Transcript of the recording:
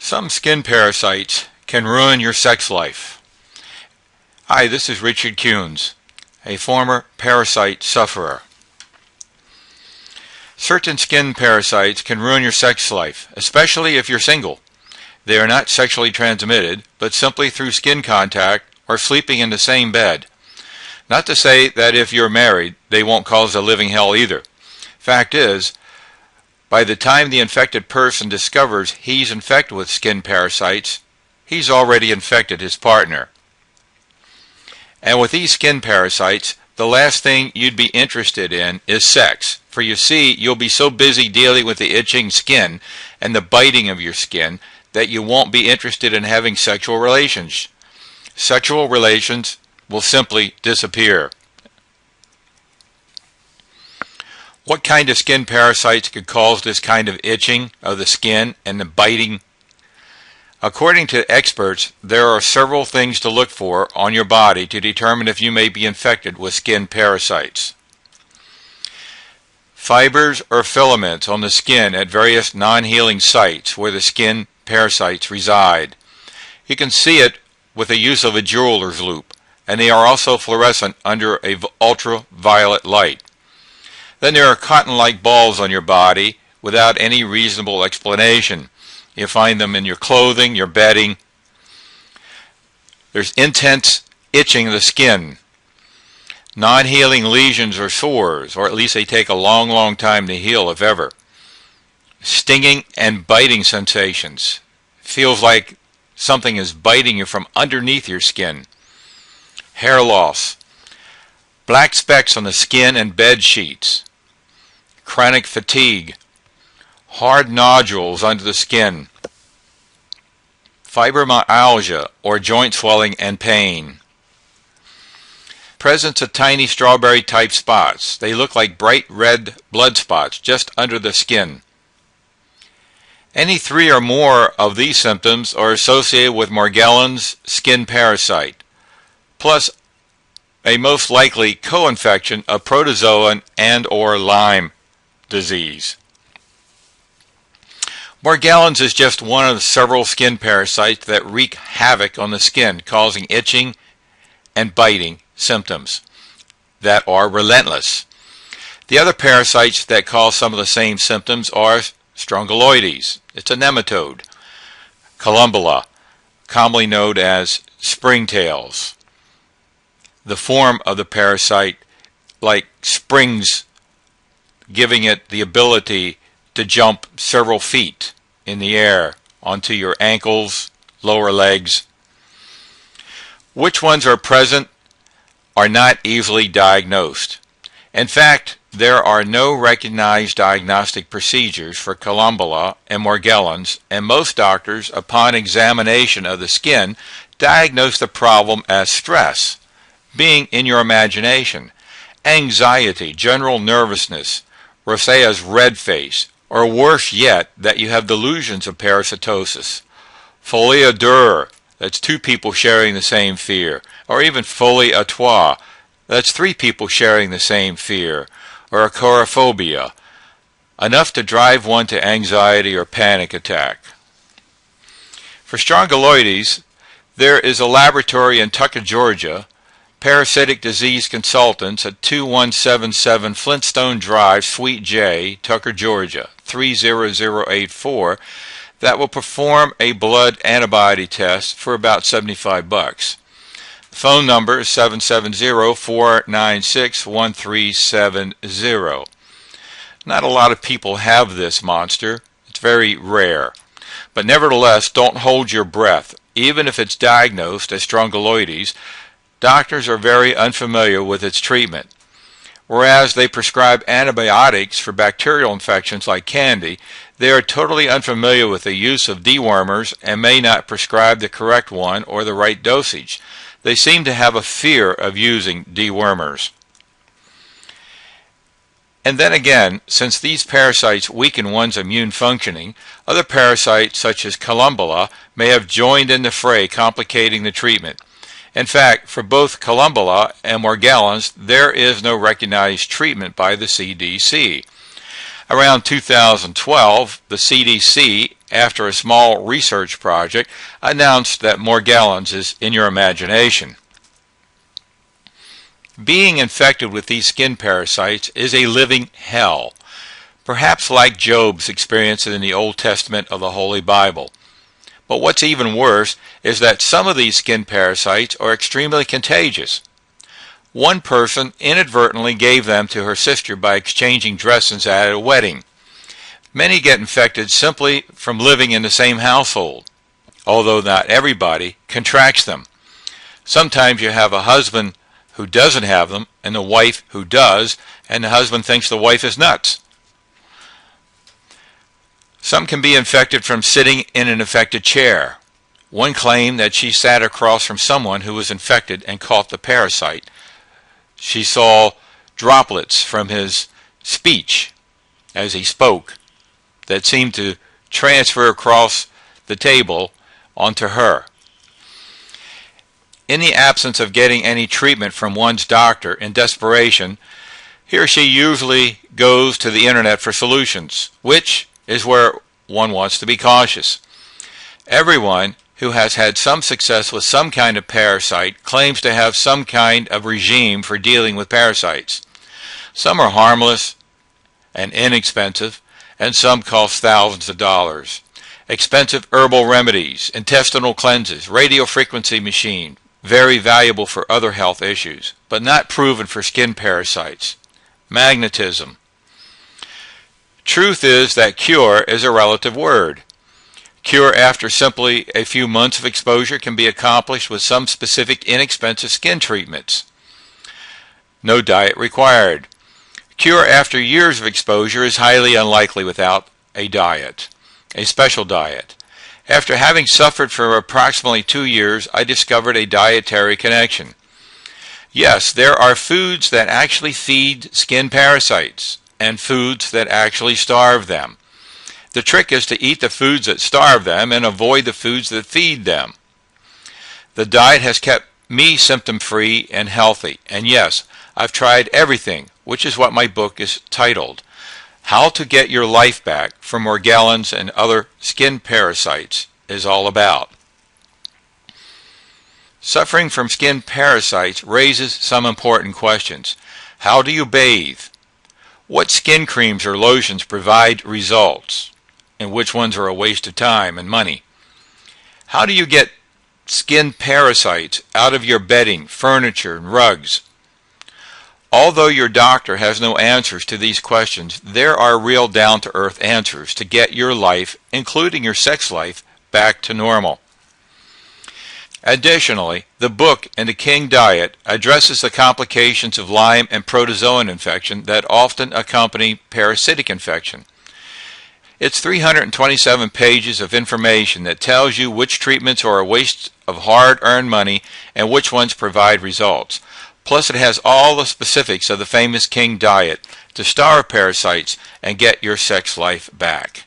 Some skin parasites can ruin your sex life. Hi, this is Richard Kuhns, a former parasite sufferer. Certain skin parasites can ruin your sex life, especially if you're single. They are not sexually transmitted, but simply through skin contact or sleeping in the same bed. Not to say that if you're married, they won't cause a living hell either. Fact is, by the time the infected person discovers he's infected with skin parasites, he's already infected his partner. And with these skin parasites, the last thing you'd be interested in is sex. For you see, you'll be so busy dealing with the itching skin and the biting of your skin that you won't be interested in having sexual relations. Sexual relations will simply disappear. What kind of skin parasites could cause this kind of itching of the skin and the biting? According to experts, there are several things to look for on your body to determine if you may be infected with skin parasites. Fibers or filaments on the skin at various non-healing sites where the skin parasites reside. You can see it with the use of a jeweler's loupe, and they are also fluorescent under a ultraviolet light. Then there are cotton-like balls on your body without any reasonable explanation. You find them in your clothing, your bedding. There's intense itching of the skin, non-healing lesions or sores, or at least they take a long, long time to heal, if ever. Stinging and biting sensations. Feels like something is biting you from underneath your skin. Hair loss. Black specks on the skin and bed sheets. Chronic fatigue. Hard nodules under the skin. Fibromyalgia or joint swelling and pain. Presence of tiny strawberry-type spots. They look like bright red blood spots just under the skin. Any three or more of these symptoms are associated with Morgellon's skin parasite, plus a most likely co-infection of protozoan and or Lyme disease. Morgellons is just one of several skin parasites that wreak havoc on the skin, causing itching and biting symptoms that are relentless. The other parasites that cause some of the same symptoms are Strongyloides. It's a nematode. Columbella, commonly known as springtails. The form of the parasite like springs, giving it the ability to jump several feet in the air onto your ankles, lower legs. Which ones are present are not easily diagnosed. In fact, there are no recognized diagnostic procedures for Columbella and Morgellons, and most doctors, upon examination of the skin, diagnose the problem as stress, being in your imagination, anxiety, general nervousness, rosacea's red face, or worse yet, that you have delusions of parasitosis. Folie à deux, that's two people sharing the same fear, or even folie à trois, that's three people sharing the same fear, or agoraphobia, enough to drive one to anxiety or panic attack. For Strongyloides, there is a laboratory in Tucker, Georgia, Parasitic Disease Consultants at 2177 Flintstone Drive, Suite J, Tucker, Georgia, 30084, that will perform a blood antibody test for about $75. The phone number is 770-496-1370. Not a lot of people have this monster. It's very rare. But nevertheless, don't hold your breath. Even if it's diagnosed as Strongyloides, doctors are very unfamiliar with its treatment. Whereas they prescribe antibiotics for bacterial infections like candy, they are totally unfamiliar with the use of dewormers and may not prescribe the correct one or the right dosage. They seem to have a fear of using dewormers. And then again, since these parasites weaken one's immune functioning, other parasites such as Columbella may have joined in the fray, complicating the treatment. In fact, for both Columbella and Morgellons, there is no recognized treatment by the CDC. Around 2012, the CDC after a small research project announced that Morgellons is in your imagination. Being infected with these skin parasites is a living hell, perhaps like Job's experience in the Old Testament of the Holy Bible. But what's even worse is that some of these skin parasites are extremely contagious. One person inadvertently gave them to her sister by exchanging dresses at a wedding. Many get infected simply from living in the same household, although not everybody contracts them. Sometimes you have a husband who doesn't have them and a wife who does, and the husband thinks the wife is nuts. Some can be infected from sitting in an infected chair. One claimed that she sat across from someone who was infected and caught the parasite. She saw droplets from his speech as he spoke that seemed to transfer across the table onto her. In the absence of getting any treatment from one's doctor, in desperation, he or she usually goes to the internet for solutions, which is where one wants to be cautious. Everyone who has had some success with some kind of parasite claims to have some kind of regime for dealing with parasites. Some are harmless and inexpensive, and some cost thousands of dollars. Expensive herbal remedies, intestinal cleanses, radiofrequency machine, very valuable for other health issues, but not proven for skin parasites. Magnetism. Truth is that cure is a relative word. Cure after simply a few months of exposure can be accomplished with some specific inexpensive skin treatments. No diet required. Cure after years of exposure is highly unlikely without a diet, a special diet. After having suffered for approximately 2 years, I discovered a dietary connection. Yes, there are foods that actually feed skin parasites and foods that actually starve them. The trick is to eat the foods that starve them and avoid the foods that feed them. The diet has kept me symptom-free and healthy, and yes, I've tried everything, which is what my book is titled, How to Get Your Life Back from Morgellons and Other Skin Parasites is all about. Suffering from skin parasites raises some important questions. How do you bathe? What skin creams or lotions provide results? And which ones are a waste of time and money? How do you get skin parasites out of your bedding, furniture, and rugs? Although your doctor has no answers to these questions, there are real down-to-earth answers to get your life, including your sex life, back to normal. Additionally, the book In the King Diet addresses the complications of Lyme and protozoan infection that often accompany parasitic infection. It's 327 pages of information that tells you which treatments are a waste of hard-earned money and which ones provide results. Plus, it has all the specifics of the famous King Diet to starve parasites and get your sex life back.